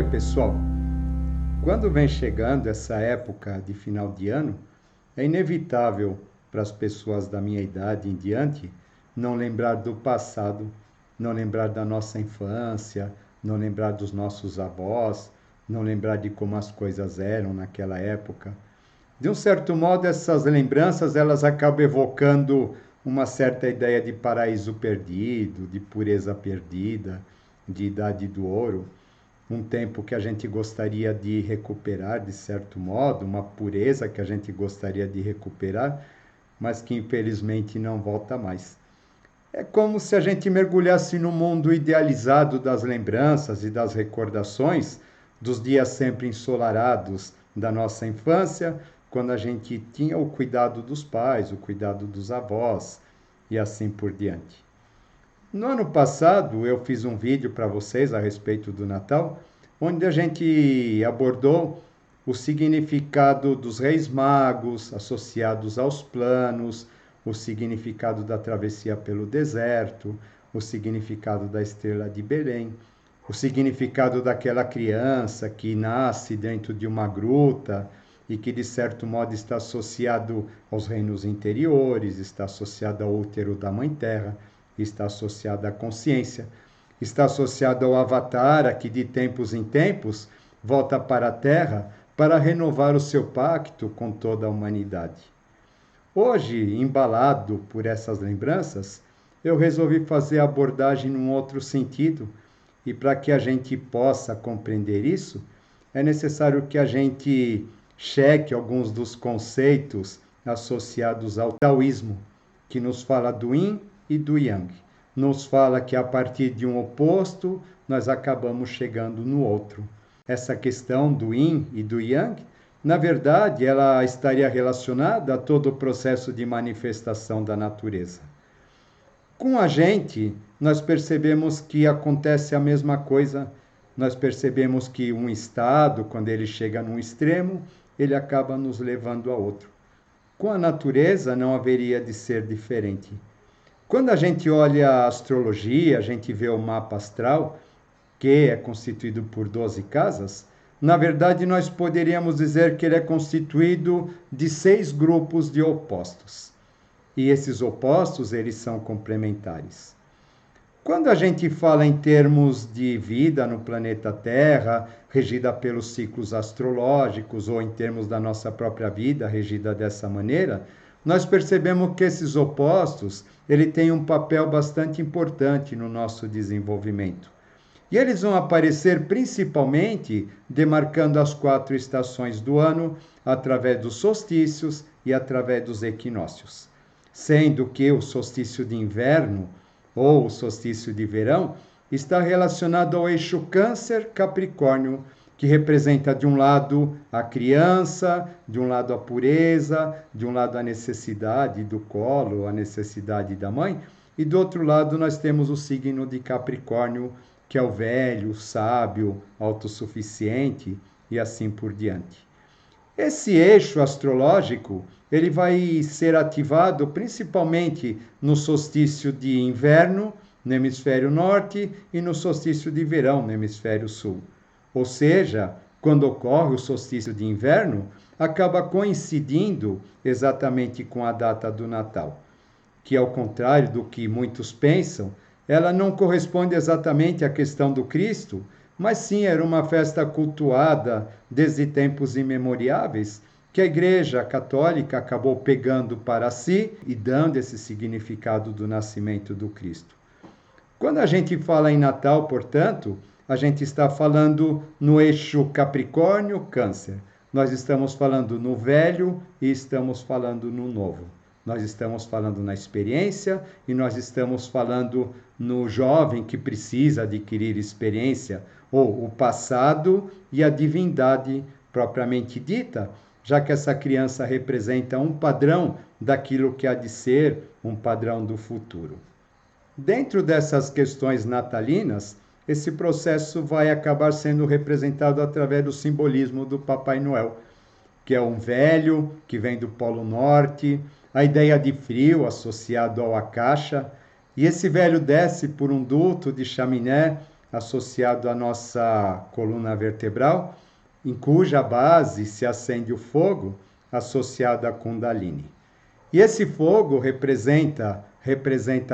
Oi, pessoal. Quando vem chegando essa época de final de ano, é inevitável para as pessoas da minha idade em diante não lembrar do passado, não lembrar da nossa infância, não lembrar dos nossos avós, não lembrar de como as coisas eram naquela época. De um certo modo, essas lembranças elas acabam evocando uma certa ideia de paraíso perdido, de pureza perdida, de idade do ouro, um tempo que a gente gostaria de recuperar de certo modo, uma pureza que a gente gostaria de recuperar, mas que infelizmente não volta mais. É como se a gente mergulhasse no mundo idealizado das lembranças e das recordações dos dias sempre ensolarados da nossa infância, quando a gente tinha o cuidado dos pais, o cuidado dos avós e assim por diante. No ano passado, eu fiz um vídeo para vocês a respeito do Natal, onde a gente abordou o significado dos Reis Magos associados aos planos, o significado da travessia pelo deserto, o significado da estrela de Belém, o significado daquela criança que nasce dentro de uma gruta e que, de certo modo, está associado aos reinos interiores, está associado ao útero da Mãe Terra, está associado à consciência, está associado ao Avatar, que de tempos em tempos volta para a Terra para renovar o seu pacto com toda a humanidade. Hoje, embalado por essas lembranças, eu resolvi fazer a abordagem num outro sentido, e para que a gente possa compreender isso, é necessário que a gente cheque alguns dos conceitos associados ao taoísmo, que nos fala do yin e do yang. Nos fala que a partir de um oposto, nós acabamos chegando no outro. Essa questão do yin e do yang, na verdade, ela estaria relacionada a todo o processo de manifestação da natureza. Com a gente, nós percebemos que acontece a mesma coisa. Nós percebemos que um estado, quando ele chega num extremo, ele acaba nos levando a outro. Com a natureza, não haveria de ser diferente. Quando a gente olha a astrologia, a gente vê o mapa astral, que é constituído por 12 casas, na verdade nós poderíamos dizer que ele é constituído de 6 grupos de opostos. E esses opostos, eles são complementares. Quando a gente fala em termos de vida no planeta Terra, regida pelos ciclos astrológicos, ou em termos da nossa própria vida, regida dessa maneira, nós percebemos que esses opostos, ele tem um papel bastante importante no nosso desenvolvimento. E eles vão aparecer principalmente demarcando as 4 estações do ano, através dos solstícios e através dos equinócios. Sendo que o solstício de inverno, ou o solstício de verão, está relacionado ao eixo Câncer-Capricórnio, que representa de um lado a criança, de um lado a pureza, de um lado a necessidade do colo, a necessidade da mãe, e do outro lado nós temos o signo de Capricórnio, que é o velho, sábio, autossuficiente e assim por diante. Esse eixo astrológico, ele vai ser ativado principalmente no solstício de inverno, no hemisfério norte, e no solstício de verão, no hemisfério sul. Ou seja, quando ocorre o solstício de inverno, acaba coincidindo exatamente com a data do Natal, que ao contrário do que muitos pensam, ela não corresponde exatamente à questão do Cristo, mas sim era uma festa cultuada desde tempos imemoriáveis, que a Igreja Católica acabou pegando para si e dando esse significado do nascimento do Cristo. Quando a gente fala em Natal, portanto, a gente está falando no eixo Capricórnio-Câncer. Nós estamos falando no velho e estamos falando no novo. Nós estamos falando na experiência e nós estamos falando no jovem que precisa adquirir experiência, ou o passado e a divindade propriamente dita, já que essa criança representa um padrão daquilo que há de ser um padrão do futuro. Dentro dessas questões natalinas, esse processo vai acabar sendo representado através do simbolismo do Papai Noel, que é um velho que vem do Polo Norte, a ideia de frio associado ao Akasha, e esse velho desce por um duto de chaminé associado à nossa coluna vertebral, em cuja base se acende o fogo, associado à Kundalini. E esse fogo representa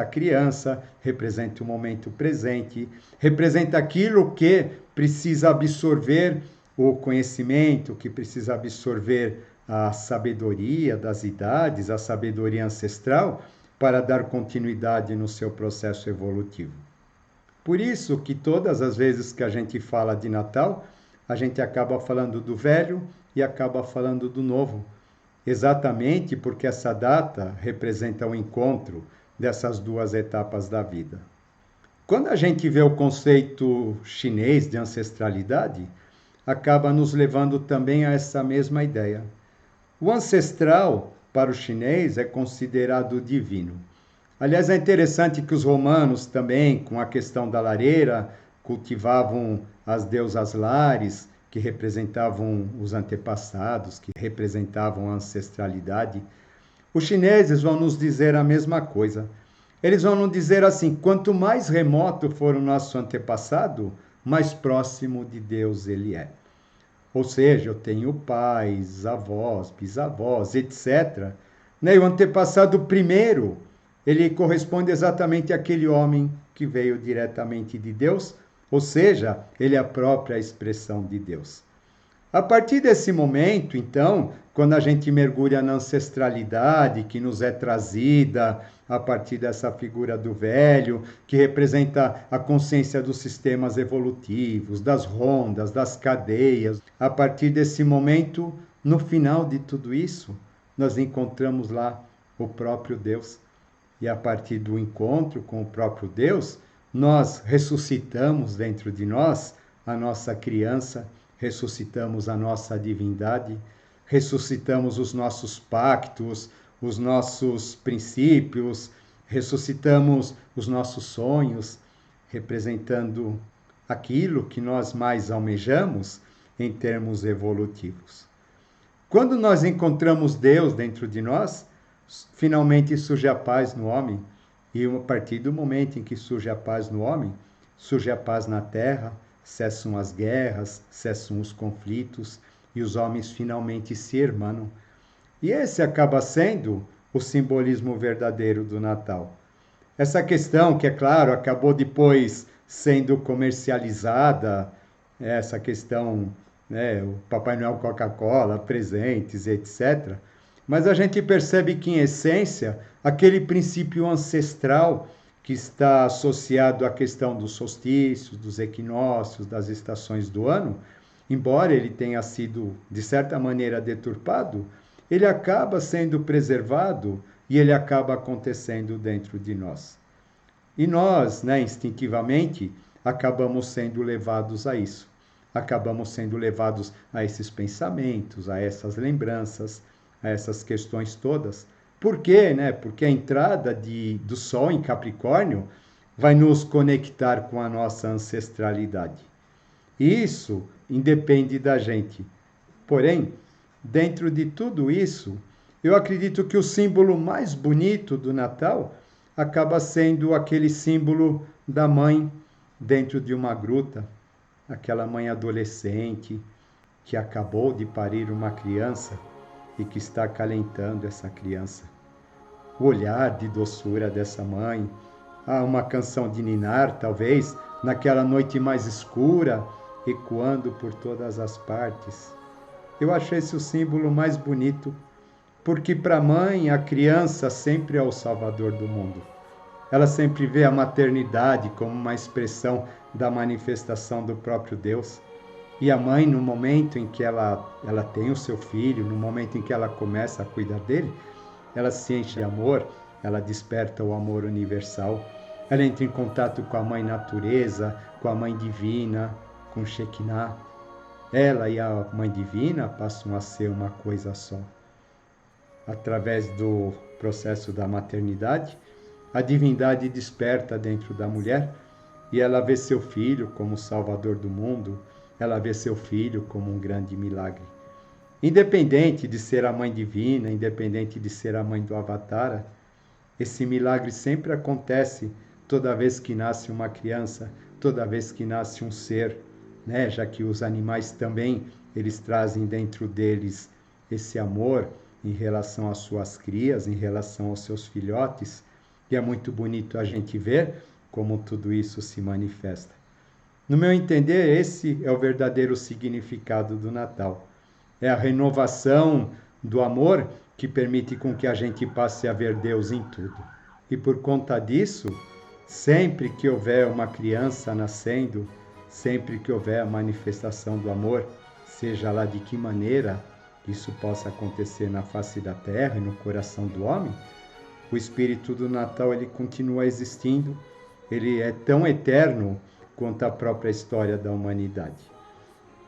a criança, representa o momento presente, representa aquilo que precisa absorver o conhecimento, que precisa absorver a sabedoria das idades, a sabedoria ancestral, para dar continuidade no seu processo evolutivo. Por isso que todas as vezes que a gente fala de Natal, a gente acaba falando do velho e acaba falando do novo. Exatamente porque essa data representa o encontro dessas duas etapas da vida. Quando a gente vê o conceito chinês de ancestralidade, acaba nos levando também a essa mesma ideia. O ancestral, para o chinês, é considerado divino. Aliás, é interessante que os romanos também, com a questão da lareira, cultivavam as deusas lares, que representavam os antepassados, que representavam a ancestralidade. Os chineses vão nos dizer a mesma coisa. Eles vão nos dizer assim: quanto mais remoto for o nosso antepassado, mais próximo de Deus ele é. Ou seja, eu tenho pais, avós, bisavós, etc. E o antepassado primeiro, ele corresponde exatamente àquele homem que veio diretamente de Deus, ou seja, ele é a própria expressão de Deus. A partir desse momento, então, quando a gente mergulha na ancestralidade que nos é trazida a partir dessa figura do velho, que representa a consciência dos sistemas evolutivos, das rondas, das cadeias, a partir desse momento, no final de tudo isso, nós encontramos lá o próprio Deus. E a partir do encontro com o próprio Deus, nós ressuscitamos dentro de nós a nossa criança, ressuscitamos a nossa divindade, ressuscitamos os nossos pactos, os nossos princípios, ressuscitamos os nossos sonhos, representando aquilo que nós mais almejamos em termos evolutivos. Quando nós encontramos Deus dentro de nós, finalmente surge a paz no homem. E a partir do momento em que surge a paz no homem, surge a paz na terra, cessam as guerras, cessam os conflitos e os homens finalmente se irmanam. E esse acaba sendo o simbolismo verdadeiro do Natal. Essa questão, que é claro, acabou depois sendo comercializada, essa questão, o Papai Noel Coca-Cola, presentes, etc., mas a gente percebe que, em essência, aquele princípio ancestral que está associado à questão dos solstícios, dos equinócios, das estações do ano, embora ele tenha sido, de certa maneira, deturpado, ele acaba sendo preservado e ele acaba acontecendo dentro de nós. E nós, instintivamente, acabamos sendo levados a isso. Acabamos sendo levados a esses pensamentos, a essas lembranças, a essas questões todas. Por quê? Porque a entrada do Sol em Capricórnio vai nos conectar com a nossa ancestralidade. Isso independe da gente. Porém, dentro de tudo isso, eu acredito que o símbolo mais bonito do Natal acaba sendo aquele símbolo da mãe dentro de uma gruta, aquela mãe adolescente que acabou de parir uma criança e que está acalentando essa criança. O olhar de doçura dessa mãe, uma canção de ninar, talvez, naquela noite mais escura, ecoando por todas as partes. Eu acho esse o símbolo mais bonito, porque para a mãe, a criança sempre é o salvador do mundo. Ela sempre vê a maternidade como uma expressão da manifestação do próprio Deus. E a mãe, no momento em que ela tem o seu filho, no momento em que ela começa a cuidar dele, ela se enche de amor, ela desperta o amor universal, ela entra em contato com a mãe natureza, com a mãe divina, com Shekinah. Ela e a mãe divina passam a ser uma coisa só. Através do processo da maternidade, a divindade desperta dentro da mulher e ela vê seu filho como salvador do mundo, ela vê seu filho como um grande milagre. Independente de ser a mãe divina, independente de ser a mãe do Avatara, esse milagre sempre acontece toda vez que nasce uma criança, toda vez que nasce um ser, né? Já que os animais também, eles trazem dentro deles esse amor em relação às suas crias, em relação aos seus filhotes, e é muito bonito a gente ver como tudo isso se manifesta. No meu entender, esse é o verdadeiro significado do Natal. É a renovação do amor que permite com que a gente passe a ver Deus em tudo. E por conta disso, sempre que houver uma criança nascendo, sempre que houver a manifestação do amor, seja lá de que maneira isso possa acontecer na face da terra e no coração do homem, o espírito do Natal ele continua existindo, ele é tão eterno quanto a própria história da humanidade.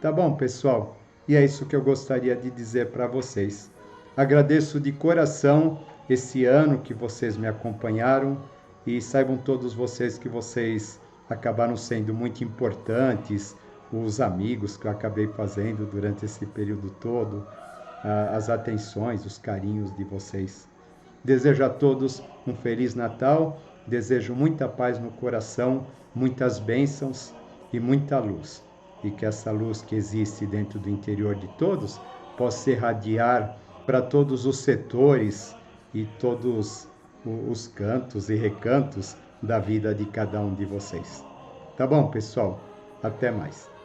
Tá bom, pessoal? E é isso que eu gostaria de dizer para vocês. Agradeço de coração esse ano que vocês me acompanharam e saibam todos vocês que vocês acabaram sendo muito importantes, os amigos que eu acabei fazendo durante esse período todo, as atenções, os carinhos de vocês. Desejo a todos um Feliz Natal, desejo muita paz no coração, muitas bênçãos e muita luz. E que essa luz que existe dentro do interior de todos possa irradiar para todos os setores e todos os cantos e recantos da vida de cada um de vocês. Tá bom, pessoal? Até mais.